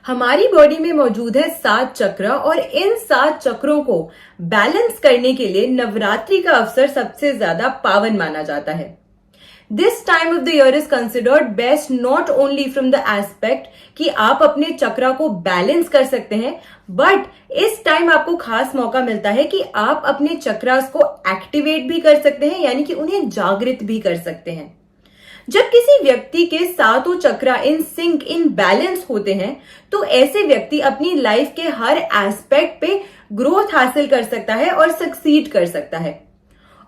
हमारी बॉडी में मौजूद है 7 चक्र और इन 7 चक्रों को बैलेंस करने के लिए नवरात्रि का अवसर सबसे ज्यादा पावन माना जाता है। This time of the year is considered best not only from the aspect कि आप अपने चक्रा को बैलेंस कर सकते हैं, बट इस टाइम आपको खास मौका मिलता है कि आप अपने चक्रास को एक्टिवेट भी कर सकते हैं, यानी कि उन्हें जागृत भी कर सकते हैं। जब किसी व्यक्ति के सातों चक्रा इन सिंक इन बैलेंस होते हैं तो ऐसे व्यक्ति अपनी लाइफ के हर एस्पेक्ट पे ग्रोथ हासिल कर सकता है और सक्सीड कर सकता है।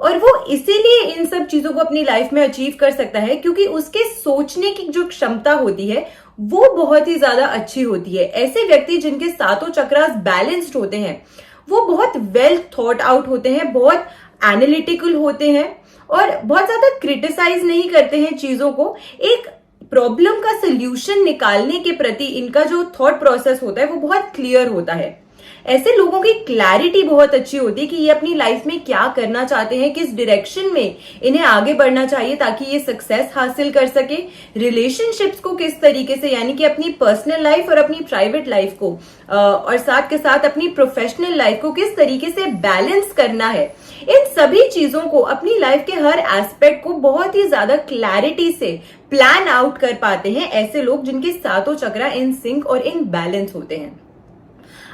और वो इसीलिए इन सब चीजों को अपनी लाइफ में अचीव कर सकता है क्योंकि उसके सोचने की जो क्षमता होती है वो बहुत ही ज्यादा अच्छी होती है। ऐसे व्यक्ति जिनके सातों चक्रास बैलेंस्ड होते हैं वो बहुत वेल थॉट आउट होते हैं, बहुत एनालिटिकल होते हैं और बहुत ज्यादा क्रिटिसाइज नहीं करते हैं चीजों को। एक प्रॉब्लम का सोल्यूशन निकालने के प्रति इनका जो थॉट प्रोसेस होता है वो बहुत क्लियर होता है। ऐसे लोगों की क्लैरिटी बहुत अच्छी होती है कि ये अपनी लाइफ में क्या करना चाहते हैं, किस डायरेक्शन में इन्हें आगे बढ़ना चाहिए ताकि ये सक्सेस हासिल कर सके। रिलेशनशिप्स को किस तरीके से, यानी कि अपनी पर्सनल लाइफ और अपनी प्राइवेट लाइफ को और साथ के साथ अपनी प्रोफेशनल लाइफ को किस तरीके से बैलेंस करना है, इन सभी चीजों को अपनी लाइफ के हर एस्पेक्ट को बहुत ही ज्यादा क्लैरिटी से प्लान आउट कर पाते हैं ऐसे लोग जिनके सातों चक्रा इन सिंक और इन बैलेंस होते हैं।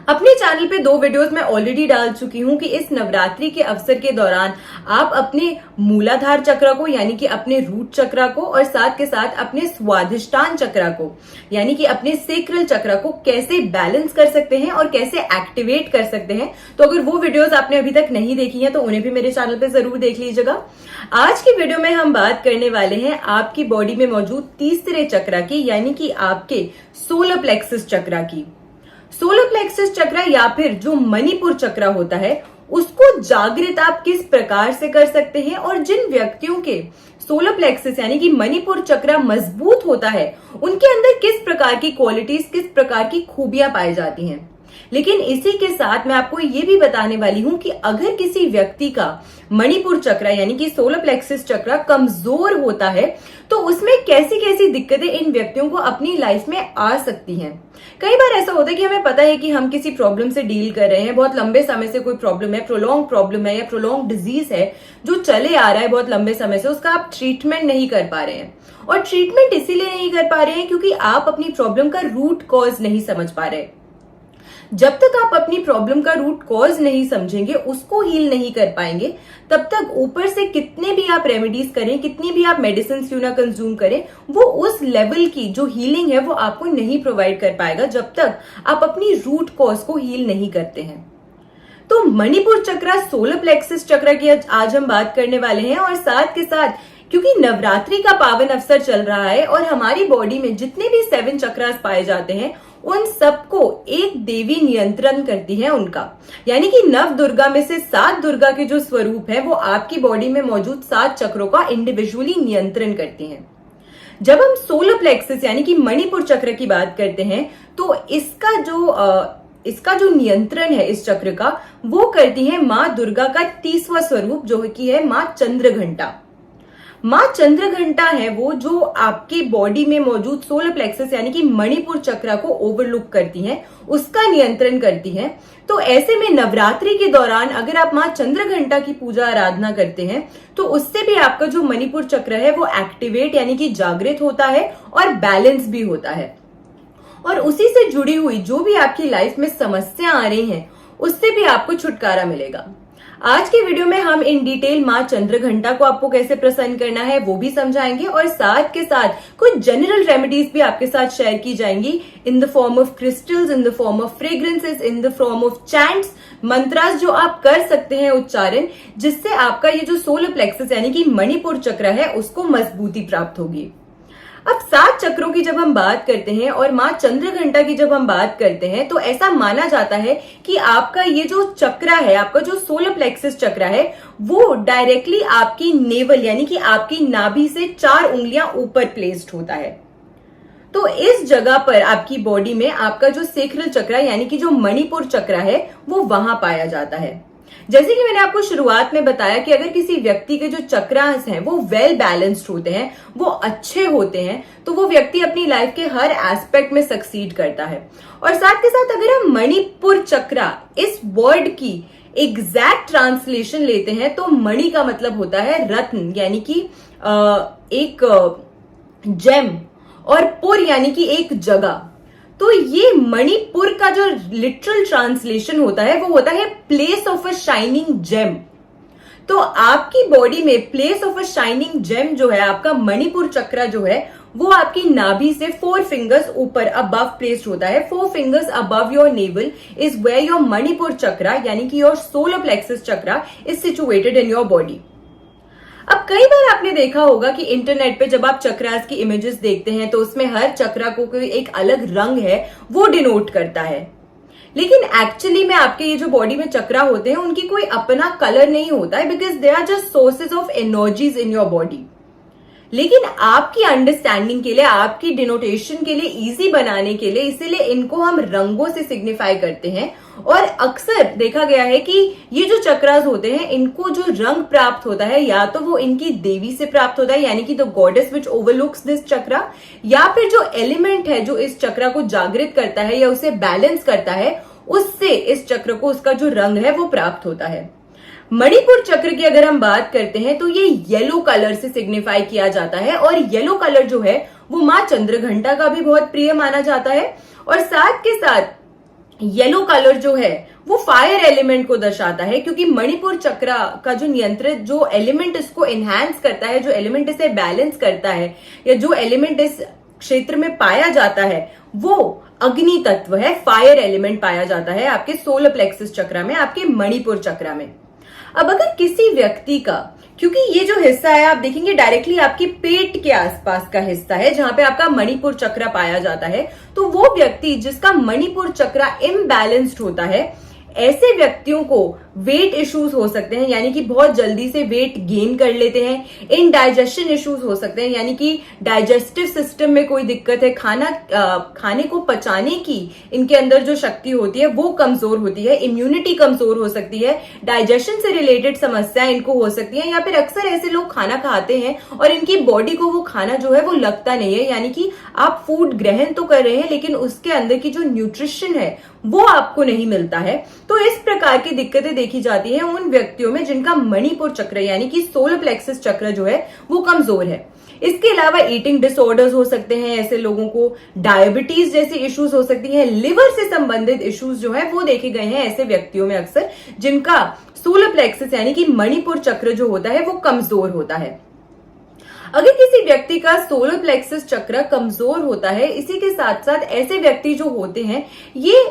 अपने चैनल पे 2 वीडियोस मैं ऑलरेडी डाल चुकी हूं कि इस नवरात्रि के अवसर के दौरान आप अपने मूलाधार चक्र को यानी कि अपने रूट चक्र को और साथ के साथ अपने स्वाधिष्ठान चक्र को यानी कि अपने सेक्रल चक्र को कैसे बैलेंस कर सकते हैं और कैसे एक्टिवेट कर सकते हैं। तो अगर वो वीडियोस आपने अभी तक नहीं देखी हैं तो उन्हें भी मेरे चैनल पे जरूर देख लीजिएगा। आज की वीडियो में हम बात करने वाले हैं आपकी बॉडी में मौजूद तीसरे चक्र की, यानी कि आपके सोलर प्लेक्सस चक्र की। सोलर प्लेक्सस चक्र या फिर जो मणिपुर चक्र होता है उसको जागृत आप किस प्रकार से कर सकते हैं और जिन व्यक्तियों के सोलर प्लेक्सस यानी कि मणिपुर चक्र मजबूत होता है उनके अंदर किस प्रकार की क्वालिटीज, किस प्रकार की खूबियां पाई जाती हैं। लेकिन इसी के साथ मैं आपको ये भी बताने वाली हूं कि अगर किसी व्यक्ति का मणिपुर चक्र यानी कि सोलर प्लेक्सस चक्र कमजोर होता है तो उसमें कैसी कैसी दिक्कतें इन व्यक्तियों को अपनी लाइफ में आ सकती हैं। कई बार ऐसा होता है कि हमें पता है कि हम किसी प्रॉब्लम से डील कर रहे हैं, बहुत लंबे समय से कोई प्रॉब्लम है, प्रोलॉन्ग प्रॉब्लम है या प्रोलॉन्ग डिजीज है जो चले आ रहा है बहुत लंबे समय से, उसका आप ट्रीटमेंट नहीं कर पा रहे हैं। और ट्रीटमेंट इसीलिए नहीं कर पा रहे हैं क्योंकि आप अपनी प्रॉब्लम का रूट कॉज नहीं समझ पा रहे। जब तक आप अपनी प्रॉब्लम का रूट कॉज नहीं समझेंगे, उसको हील नहीं कर पाएंगे, तब तक ऊपर से कितने भी आप रेमेडीज करें, कितनी भी आप मेडिसिन क्यों ना कंज्यूम करें, वो उस लेवल की जो हीलिंग है वो आपको नहीं प्रोवाइड कर पाएगा जब तक आप अपनी रूट कॉज को हील नहीं करते हैं। तो मणिपुर चक्र, सोलर प्लेक्सस चक्र की आज हम बात करने वाले हैं। और साथ के साथ क्योंकि नवरात्रि का पावन अवसर चल रहा है और हमारी बॉडी में जितने भी 7 चक्रास पाए जाते हैं उन सबको एक देवी नियंत्रण करती है उनका, यानी कि नव दुर्गा में से 7 दुर्गा के जो स्वरूप है वो आपकी बॉडी में मौजूद 7 चक्रों का इंडिविजुअली नियंत्रण करती हैं। जब हम सोलर प्लेक्सस यानी कि मणिपुर चक्र की बात करते हैं तो इसका जो नियंत्रण है इस चक्र का वो करती है मां दुर्गा का 30वां स्वरूप जो कि है मां चंद्रघंटा। मां चंद्रघंटा है वो जो आपकी बॉडी में मौजूद सोलर प्लेक्सस यानी कि मणिपुर चक्र को ओवरलुक करती हैं, उसका नियंत्रण करती हैं। तो ऐसे में नवरात्रि के दौरान अगर आप मां चंद्रघंटा की पूजा आराधना करते हैं तो उससे भी आपका जो मणिपुर चक्र है वो एक्टिवेट यानी कि जागृत होता है और बैलेंस भी होता है। और उसी से जुड़ी हुई जो भी आपकी लाइफ में समस्या आ रही हैं उससे भी आपको छुटकारा मिलेगा। आज की वीडियो में हम इन डिटेल मां चंद्रघंटा को आपको कैसे प्रसन्न करना है वो भी समझाएंगे और साथ के साथ कुछ जनरल रेमेडीज भी आपके साथ शेयर की जाएंगी in the form of crystals, in the form of fragrances, in the form of chants, mantras जो आप कर सकते हैं उच्चारण, जिससे आपका ये जो सोलर प्लेक्सस यानी कि मणिपुर चक्र है उसको मजबूती प्राप्त होगी। अब 7 चक्रों की जब हम बात करते हैं और मां चंद्रघंटा की जब हम बात करते हैं तो ऐसा माना जाता है कि आपका ये जो चक्र है, आपका जो सोलर प्लेक्सस चक्र है वो डायरेक्टली आपकी नेवल यानी कि आपकी नाभि से 4 उंगलियां ऊपर प्लेस्ड होता है। तो इस जगह पर आपकी बॉडी में आपका जो सेक्रल चक्र यानी कि जो मणिपुर चक्र है वो वहां पाया जाता है। जैसे कि मैंने आपको शुरुआत में बताया कि अगर किसी व्यक्ति के जो चक्रास हैं वो वेल बैलेंस्ड होते हैं, वो अच्छे होते हैं, तो वो व्यक्ति अपनी लाइफ के हर एस्पेक्ट में सक्सीड करता है। और साथ के साथ अगर हम मणिपुर चक्रा इस वर्ड की एग्जैक्ट ट्रांसलेशन लेते हैं तो मणि का मतलब होता है रत्न, यानी कि एक जेम, और पुर यानी कि एक जगह। तो ये मणिपुर का जो लिटरल ट्रांसलेशन होता है वो होता है place of a shining gem. तो आपकी बॉडी में place of a shining gem जो है, आपका मणिपुर चक्रा जो है, वो आपकी नाभि से 4 फिंगर्स ऊपर अबव प्लेस्ड होता है। 4 fingers above your navel is where your Manipur chakra यानी कि your solar plexus chakra is situated in your body. अब कई बार आपने देखा होगा कि इंटरनेट पे जब आप चक्रास की इमेजेस देखते हैं तो उसमें हर चक्रा को कोई एक अलग रंग है वो डिनोट करता है, लेकिन एक्चुअली में आपके ये जो बॉडी में चक्रा होते हैं उनकी कोई अपना कलर नहीं होता है, because they are just sources of energies in your body. लेकिन आपकी अंडरस्टैंडिंग के लिए, आपकी डिनोटेशन के लिए, इजी बनाने के लिए, इसीलिए इनको हम रंगों से सिग्निफाई करते हैं। और अक्सर देखा गया है कि ये जो चक्रास होते हैं इनको जो रंग प्राप्त होता है या तो वो इनकी देवी से प्राप्त होता है यानी कि the goddess which overlooks this chakra, या फिर जो एलिमेंट है जो इस चक्रा को जागृत करता है या उसे बैलेंस करता है, उससे इस चक्र को उसका जो रंग है वो प्राप्त होता है। मणिपुर चक्र की अगर हम बात करते हैं तो ये येलो कलर से सिग्निफाई किया जाता है, और येलो कलर जो है वो मां चंद्रघंटा का भी बहुत प्रिय माना जाता है। और साथ के साथ येलो कलर जो है वो फायर एलिमेंट को दर्शाता है, क्योंकि मणिपुर चक्र का जो नियंत्रित जो एलिमेंट इसको एनहांस करता है, जो एलिमेंट इसे बैलेंस करता है, या जो एलिमेंट इस क्षेत्र में पाया जाता है वो अग्नि तत्व है, फायर एलिमेंट पाया जाता है आपके सोलर प्लेक्सस चक्र में, आपके मणिपुर चक्र में। अब अगर किसी व्यक्ति का, क्योंकि ये जो हिस्सा है आप देखेंगे डायरेक्टली आपकी पेट के आसपास का हिस्सा है जहां पे आपका मणिपुर चक्र पाया जाता है, तो वो व्यक्ति जिसका मणिपुर चक्र इम्बैलेंस्ड होता है, ऐसे व्यक्तियों को वेट इश्यूज हो सकते हैं, यानी कि बहुत जल्दी से वेट गेन कर लेते हैं। इनडाइजेशन इश्यूज हो सकते हैं, यानी कि डाइजेस्टिव सिस्टम में कोई दिक्कत है, खाने को पचाने की इनके अंदर जो शक्ति होती है वो कमजोर होती है, इम्यूनिटी कमजोर हो सकती है, डाइजेशन से रिलेटेड समस्याएं इनको हो सकती हैं, या फिर अक्सर ऐसे लोग खाना खाते हैं और इनकी बॉडी को वो खाना जो है वो लगता नहीं है, यानी कि आप फूड ग्रहण तो कर रहे हैं लेकिन उसके अंदर की जो न्यूट्रिशन है वो आपको नहीं मिलता है। तो इस प्रकार की दिक्कतें देखी जाती है उन व्यक्तियों में जिनका मणिपुर चक्र यानी कि सोलर प्लेक्सस चक्र जो है वो कमजोर है। इसके अलावा ईटिंग डिसऑर्डर्स हो सकते हैं, ऐसे लोगों को डायबिटीज जैसी इश्यूज हो सकती हैं, लिवर से संबंधित इश्यूज जो है वो देखे गए हैं ऐसे व्यक्तियों में अक्सर जिनका सोलर प्लेक्सस यानी कि मणिपुर चक्र जो होता है वो कमजोर होता है। अगर किसी व्यक्ति का सोलर प्लेक्सस चक्र कमजोर होता है, इसी के साथ साथ ऐसे व्यक्ति जो होते हैं ये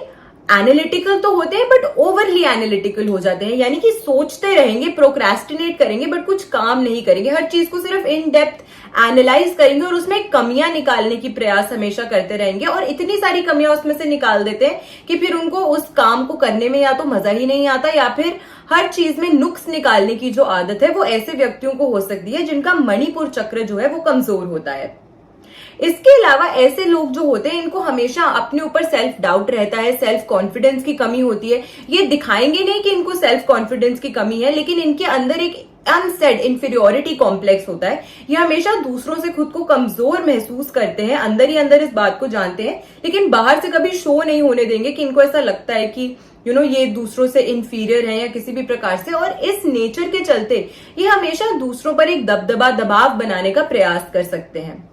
एनालिटिकल तो होते हैं बट ओवरली एनालिटिकल हो जाते हैं, यानी कि सोचते रहेंगे, प्रोक्रेस्टिनेट करेंगे बट कुछ काम नहीं करेंगे, हर चीज को सिर्फ इन डेप्थ एनालाइज करेंगे और उसमें कमियां निकालने की प्रयास हमेशा करते रहेंगे, और इतनी सारी कमियां उसमें से निकाल देते हैं कि फिर उनको उस काम को करने में या तो मजा ही नहीं आता या फिर हर चीज में नुक्स निकालने की जो आदत है वो ऐसे व्यक्तियों को हो सकती है जिनका मणिपुर चक्र जो है वो कमजोर होता है। इसके अलावा ऐसे लोग जो होते हैं इनको हमेशा अपने ऊपर सेल्फ डाउट रहता है, सेल्फ कॉन्फिडेंस की कमी होती है। ये दिखाएंगे नहीं कि इनको सेल्फ कॉन्फिडेंस की कमी है, लेकिन इनके अंदर एक अनसेड इंफीरियोरिटी कॉम्प्लेक्स होता है। ये हमेशा दूसरों से खुद को कमजोर महसूस करते हैं, अंदर ही अंदर इस बात को जानते हैं, लेकिन बाहर से कभी शो नहीं होने देंगे कि इनको ऐसा लगता है कि ये दूसरों से इंफीरियर है या किसी भी प्रकार से। और इस नेचर के चलते ये हमेशा दूसरों पर एक दबदबा, दबाव बनाने का प्रयास कर सकते हैं।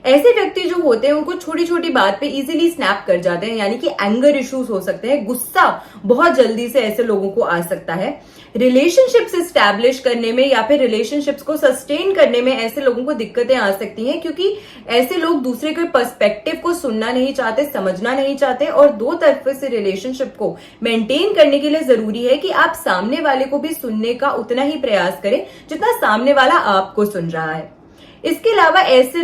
ऐसे व्यक्ति जो होते हैं उनको छोटी छोटी बात पे इजीली स्नैप कर जाते हैं, यानी कि एंगर इश्यूज हो सकते हैं, गुस्सा बहुत जल्दी से ऐसे लोगों को आ सकता है। रिलेशनशिप्स एस्टैब्लिश करने में या फिर रिलेशनशिप्स को सस्टेन करने में ऐसे लोगों को दिक्कतें आ सकती हैं, क्योंकि ऐसे लोग दूसरे के पर्सपेक्टिव को सुनना नहीं चाहते, समझना नहीं चाहते, और दो तरफे से रिलेशनशिप को मेंटेन करने के लिए जरूरी है कि आप सामने वाले को भी सुनने का उतना ही प्रयास करें जितना सामने वाला आपको सुन रहा है। इसके अलावा ऐसे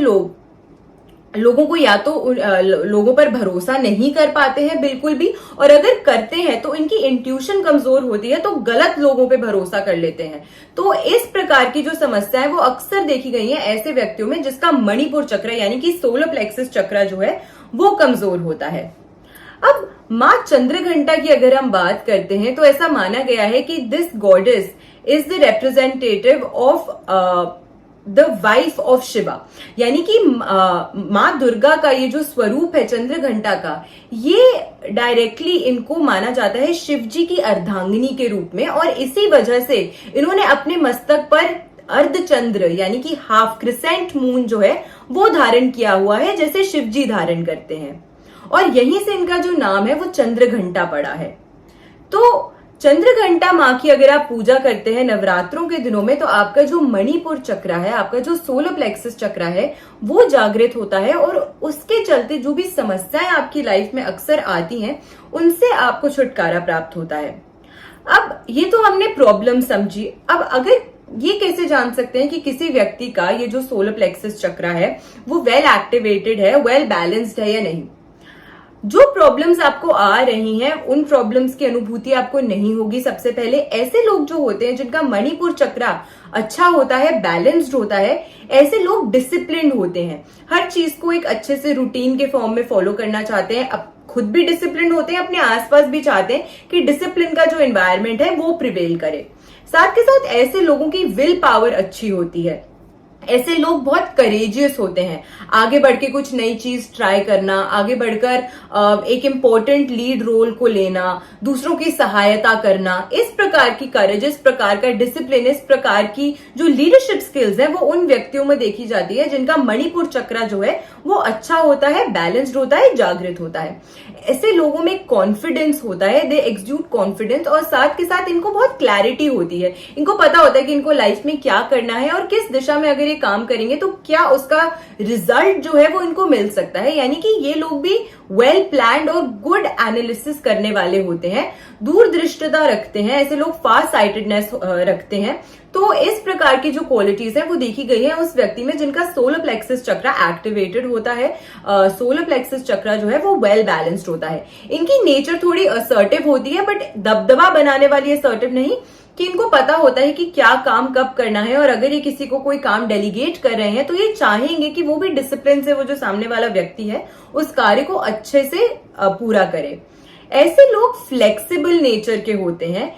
लोगों को या तो लोगों पर भरोसा नहीं कर पाते हैं बिल्कुल भी, और अगर करते हैं तो इनकी इंट्यूशन कमजोर होती है तो गलत लोगों पे भरोसा कर लेते हैं। तो इस प्रकार की जो समस्या है वो अक्सर देखी गई है ऐसे व्यक्तियों में जिसका मणिपुर चक्र यानी कि सोलर प्लेक्सस चक्र जो है वो कमजोर होता है। अब माँ चंद्रघंटा की अगर हम बात करते हैं तो ऐसा माना गया है कि this goddess is the representative of the wife of Shiva, यानी कि माँ दुर्गा का ये जो स्वरूप है चंद्रघंटा का, ये डायरेक्टली इनको माना जाता है शिव जी की अर्धांगिनी के रूप में, और इसी वजह से इन्होंने अपने मस्तक पर अर्धचंद्र यानी कि हाफ क्रिसेंट मून जो है वो धारण किया हुआ है, जैसे शिव जी धारण करते हैं, और यहीं से इनका जो नाम है वो चंद्रघंटा पड़ा है। तो चंद्रघंटा माँ की अगर आप पूजा करते हैं नवरात्रों के दिनों में, तो आपका जो मणिपुर चक्र है, आपका जो सोलर प्लेक्सस चक्र है, वो जागृत होता है, और उसके चलते जो भी समस्याएं आपकी लाइफ में अक्सर आती हैं उनसे आपको छुटकारा प्राप्त होता है। अब ये तो हमने प्रॉब्लम समझी। अब अगर ये कैसे जान सकते हैं कि किसी व्यक्ति का ये जो सोलर प्लेक्सस चक्र है वो वेल एक्टिवेटेड है, वेल बैलेंस्ड है या नहीं? जो प्रॉब्लम्स आपको आ रही हैं उन प्रॉब्लम्स की अनुभूति आपको नहीं होगी। सबसे पहले ऐसे लोग जो होते हैं जिनका मणिपुर चक्र अच्छा होता है, बैलेंस्ड होता है, ऐसे लोग डिसिप्लिन्ड होते हैं, हर चीज को एक अच्छे से रूटीन के फॉर्म में फॉलो करना चाहते हैं, अब खुद भी डिसिप्लिन होते हैं, अपने आसपास भी चाहते हैं कि डिसिप्लिन का जो एनवायरमेंट है वो प्रिवेल करे। साथ के साथ ऐसे लोगों की विल पावर अच्छी होती है, ऐसे लोग बहुत करेजियस होते हैं, आगे बढ़ के कुछ नई चीज ट्राई करना, आगे बढ़कर एक इम्पोर्टेंट लीड रोल को लेना, दूसरों की सहायता करना, इस प्रकार की करेज, इस प्रकार का डिसिप्लिन, इस प्रकार की जो लीडरशिप स्किल्स है वो उन व्यक्तियों में देखी जाती है जिनका मणिपुर चक्र जो है वो अच्छा होता है, बैलेंस्ड होता है, जागृत होता है। ऐसे लोगों में कॉन्फिडेंस होता है, दे एक्सुड कॉन्फिडेंस, और साथ के साथ इनको बहुत क्लैरिटी होती है, इनको पता होता है कि इनको लाइफ में क्या करना है और किस दिशा में अगर काम करेंगे तो क्या उसका रिजल्ट जो है वो इनको मिल सकता है। यानी कि ये लोग भी वेल प्लान्ड और गुड एनालिसिस करने वाले होते हैं, दूरदृष्टता रखते हैं, ऐसे लोग फास्ट साइटेडनेस रखते हैं। तो इस प्रकार की जो क्वालिटीज है वो देखी गई है उस व्यक्ति में जिनका सोलर प्लेक्सस चक्र एक्टिवेटेड होता है, सोलर प्लेक्सस चक्र जो है वो वेल बैलेंस्ड होता है। इनकी नेचर थोड़ी असर्टिव होती है, बट दबदबा बनाने वाली असर्टिव नहीं, कि इनको पता होता है कि क्या काम कब करना है, और अगर ये किसी को कोई काम डेलीगेट कर रहे हैं तो ये चाहेंगे कि वो भी डिसिप्लिन से वो जो सामने वाला व्यक्ति है उस कार्य को अच्छे से पूरा करे। ऐसे लोग फ्लेक्सिबल नेचर के होते हैं।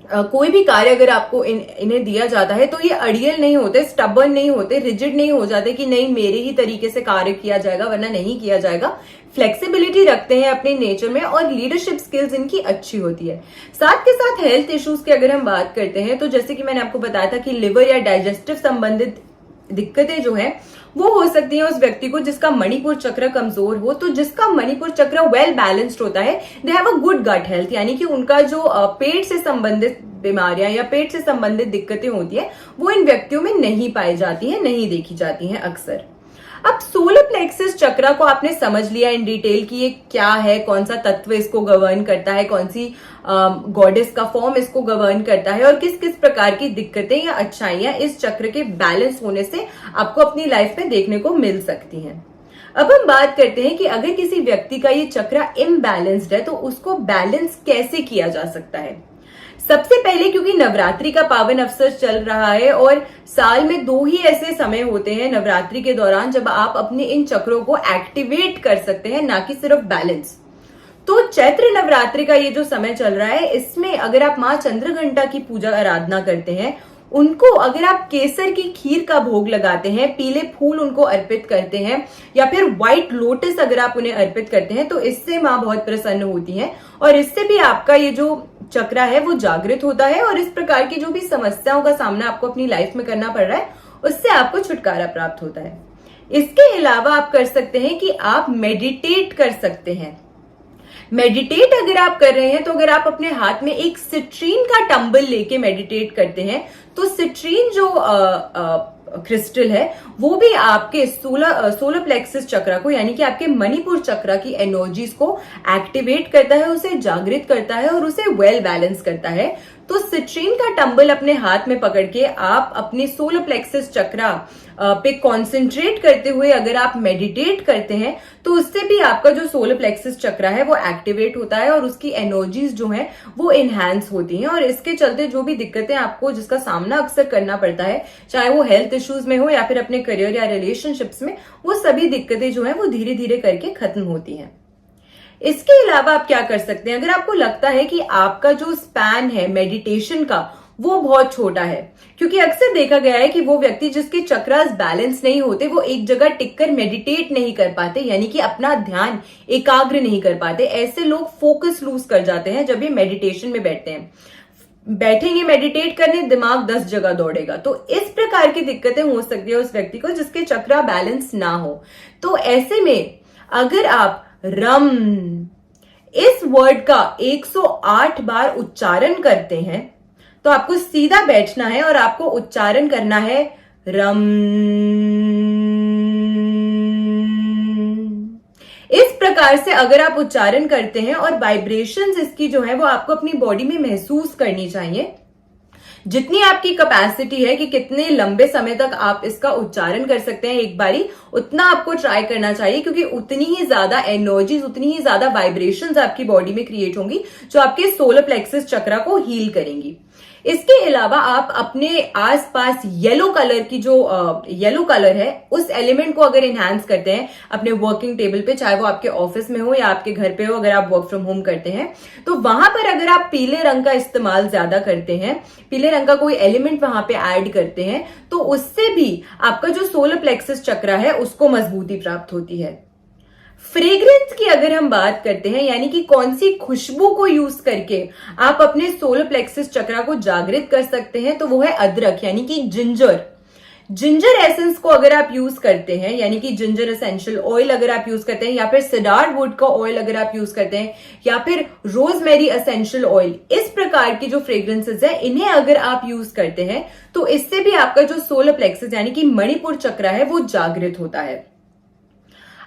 कोई भी कार्य अगर आपको इन्हें दिया जाता है तो ये अड़ियल नहीं होते, स्टबर्न नहीं होते, रिजिड नहीं हो जाते कि नहीं मेरे ही तरीके से कार्य किया जाएगा वरना नहीं किया जाएगा। फ्लेक्सिबिलिटी रखते हैं अपने नेचर में, और लीडरशिप स्किल्स इनकी अच्छी होती है। साथ के साथ हेल्थ इश्यूज की अगर हम बात करते हैं तो जैसे कि मैंने आपको बताया था कि लिवर या डाइजेस्टिव संबंधित दिक्कतें जो है वो हो सकती है उस व्यक्ति को जिसका मणिपुर चक्र कमजोर हो। तो जिसका मणिपुर चक्र वेल बैलेंस्ड होता है, they have a good gut health, यानी कि उनका जो पेट से संबंधित बीमारियां या पेट से संबंधित दिक्कतें होती है वो इन व्यक्तियों में नहीं पाई जाती है, नहीं देखी जाती हैं अक्सर। अब सोलर प्लेक्सस चक्र को आपने समझ लिया इन डिटेल कि ये क्या है, कौन सा तत्व इसको गवर्न करता है, कौन सी गॉडेस का फॉर्म इसको गवर्न करता है, और किस किस प्रकार की दिक्कतें या अच्छाइयां इस चक्र के बैलेंस होने से आपको अपनी लाइफ में देखने को मिल सकती हैं। अब हम बात करते हैं कि अगर किसी व्यक्ति का ये चक्र इम्बैलेंस्ड है तो उसको बैलेंस कैसे किया जा सकता है। सबसे पहले क्योंकि नवरात्रि का पावन अवसर चल रहा है और साल में 2 ही ऐसे समय होते हैं नवरात्रि के दौरान जब आप अपने इन चक्रों को एक्टिवेट कर सकते हैं, ना कि सिर्फ बैलेंस। तो चैत्र नवरात्रि का ये जो समय चल रहा है इसमें अगर आप माँ चंद्रघंटा की पूजा आराधना करते हैं, उनको अगर आप केसर की खीर का भोग लगाते हैं, पीले फूल उनको अर्पित करते हैं, या फिर व्हाइट लोटस अगर आप उन्हें अर्पित करते हैं, तो इससे माँ बहुत प्रसन्न होती हैं और इससे भी आपका ये जो चक्र है वो जागृत होता है और इस प्रकार की जो भी समस्याओं का सामना आपको अपनी लाइफ में करना पड़ रहा है उससे आपको छुटकारा प्राप्त होता है। इसके अलावा आप कर सकते हैं कि आप मेडिटेट कर सकते हैं। मेडिटेट अगर आप कर रहे हैं तो अगर आप अपने हाथ में एक सिट्रीन का टंबल लेके मेडिटेट करते हैं तो सिट्रीन जो क्रिस्टल है वो भी आपके सोलर प्लेक्सस चक्र को यानी कि आपके मणिपुर चक्र की एनर्जीज को एक्टिवेट करता है, उसे जागृत करता है और उसे वेल बैलेंस करता है। तो सिट्रीन का टंबल अपने हाथ में पकड़ के आप अपने सोलर प्लेक्सस चक्र पे कंसंट्रेट करते हुए अगर आप मेडिटेट करते हैं तो उससे भी आपका जो सोलर प्लेक्सस चक्र है वो एक्टिवेट होता है और उसकी एनर्जीज जो है वो इनहैंस होती हैं और इसके चलते जो भी दिक्कतें आपको जिसका सामना अक्सर करना पड़ता है, चाहे वो हेल्थ इश्यूज में हो या फिर अपने करियर या रिलेशनशिप्स में, वो सभी दिक्कतें जो है वो धीरे धीरे करके खत्म होती हैं। इसके अलावा आप क्या कर सकते हैं, अगर आपको लगता है कि आपका जो स्पैन है मेडिटेशन का वो बहुत छोटा है, क्योंकि अक्सर देखा गया है कि वो व्यक्ति जिसके चक्रास बैलेंस नहीं होते वो एक जगह टिककर मेडिटेट नहीं कर पाते, यानी कि अपना ध्यान एकाग्र नहीं कर पाते। ऐसे लोग फोकस लूज कर जाते हैं जब ये मेडिटेशन में बैठते हैं। बैठेंगे मेडिटेट करने, दिमाग 10 जगह दौड़ेगा। तो इस प्रकार की दिक्कतें हो सकती है उस व्यक्ति को जिसके चक्रा बैलेंस ना हो। तो ऐसे में अगर आप रम इस वर्ड का 108 बार उच्चारण करते हैं तो आपको सीधा बैठना है और आपको उच्चारण करना है रम। इस प्रकार से अगर आप उच्चारण करते हैं और वाइब्रेशंस इसकी जो है वो आपको अपनी बॉडी में महसूस करनी चाहिए। जितनी आपकी कैपेसिटी है कि कितने लंबे समय तक आप इसका उच्चारण कर सकते हैं एक बारी, उतना आपको ट्राई करना चाहिए, क्योंकि उतनी ही ज्यादा एनर्जीज, उतनी ही ज्यादा वाइब्रेशंस आपकी बॉडी में क्रिएट होंगी जो आपके सोलर प्लेक्सस चक्रा को हील करेंगी। इसके अलावा आप अपने आसपास येलो कलर की जो येलो कलर है उस एलिमेंट को अगर एनहांस करते हैं अपने वर्किंग टेबल पे, चाहे वो आपके ऑफिस में हो या आपके घर पे हो, अगर आप वर्क फ्रॉम होम करते हैं तो वहां पर अगर आप पीले रंग का इस्तेमाल ज्यादा करते हैं, पीले रंग का कोई एलिमेंट वहां पे ऐड करते हैं, तो उससे भी आपका जो सोलर प्लेक्सस चक्रा है उसको मजबूती प्राप्त होती है। फ्रेग्रेंस की अगर हम बात करते हैं, यानी कि कौन सी खुशबू को यूज करके आप अपने सोलर प्लेक्सस चक्रा को जागृत कर सकते हैं, तो वो है अदरक, यानी कि जिंजर। जिंजर एसेंस को अगर आप यूज करते हैं, यानी कि जिंजर एसेंशियल ऑयल अगर आप यूज करते हैं, या फिर सिडार वुड का ऑयल अगर आप यूज करते हैं, या फिर रोजमेरी एसेंशियल ऑयल, इस प्रकार की जो फ्रेग्रेंसेस है इन्हें अगर आप यूज करते हैं तो इससे भी आपका जो सोलर प्लेक्सस यानी कि मणिपुर चक्रा है वो जागृत होता है।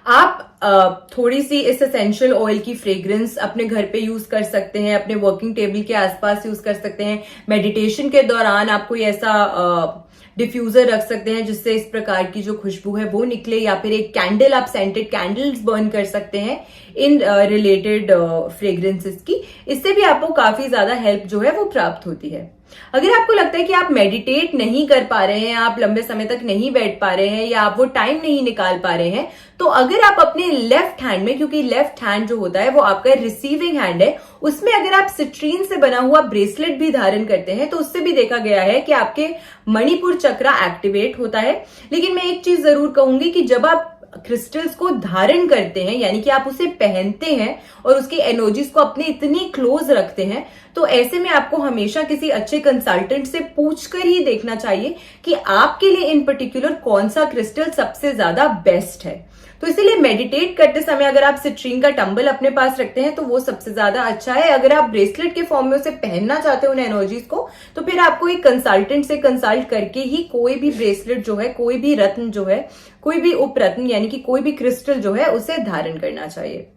आप थोड़ी सी इस एसेंशियल ऑयल की फ्रेग्रेंस अपने घर पे यूज कर सकते हैं, अपने वर्किंग टेबल के आसपास यूज कर सकते हैं। मेडिटेशन के दौरान आप कोई ऐसा डिफ्यूजर रख सकते हैं जिससे इस प्रकार की जो खुशबू है वो निकले, या फिर एक कैंडल, आप सेंटेड कैंडल्स बर्न कर सकते हैं इन रिलेटेड फ्रेग्रेंसेस की। इससे भी आपको काफी ज्यादा हेल्प जो है वो प्राप्त होती है। अगर आपको लगता है कि आप मेडिटेट नहीं कर पा रहे हैं, आप लंबे समय तक नहीं बैठ पा रहे हैं, या आप वो टाइम नहीं निकाल पा रहे हैं, तो अगर आप अपने लेफ्ट हैंड में, क्योंकि लेफ्ट हैंड जो होता है वो आपका रिसीविंग हैंड है, उसमें अगर आप सिट्रीन से बना हुआ ब्रेसलेट भी धारण करते हैं तो उससे भी देखा गया है कि आपके मणिपुर चक्रा एक्टिवेट होता है। लेकिन मैं एक चीज जरूर कहूंगी कि जब आप क्रिस्टल्स को धारण करते हैं, यानी कि आप उसे पहनते हैं और उसकी एनर्जीज को अपने इतनी क्लोज रखते हैं, तो ऐसे में आपको हमेशा किसी अच्छे कंसल्टेंट से पूछकर ही देखना चाहिए कि आपके लिए इन पर्टिकुलर कौन सा क्रिस्टल सबसे ज्यादा बेस्ट है। तो इसीलिए मेडिटेट करते समय अगर आप सिट्रीन का टंबल अपने पास रखते हैं तो वो सबसे ज्यादा अच्छा है। अगर आप ब्रेसलेट के फॉर्म में उसे पहनना चाहते हो उन एनर्जीज को, तो फिर आपको एक कंसल्टेंट से कंसल्ट करके ही कोई भी ब्रेसलेट जो है, कोई भी रत्न जो है, कोई भी उपरत्न यानी कि कोई भी क्रिस्टल जो है उसे धारण करना चाहिए।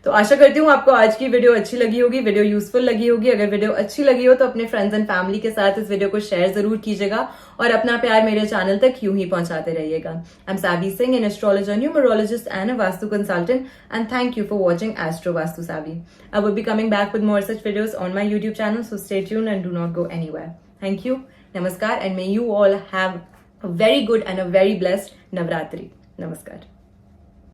तो आशा करती हूँ आपको आज की वीडियो अच्छी लगी होगी, वीडियो यूजफुल लगी होगी। अगर वीडियो अच्छी लगी हो तो अपने फ्रेंड्स एंड फैमिली के साथ इस वीडियो को शेयर जरूर कीजिएगा और अपना प्यार मेरे चैनल तक यूं ही पहुंचाते रहिएगा। I am Saavi Singh, an astrologer, numerologist and a vastu consultant, and thank you for watching astro vastu Saavi. I will be coming back with more such videos on my YouTube channel, so stay tuned and do not go anywhere. Thank you, namaskar, and may you all have a very good and a very blessed Navratri. नमस्कार।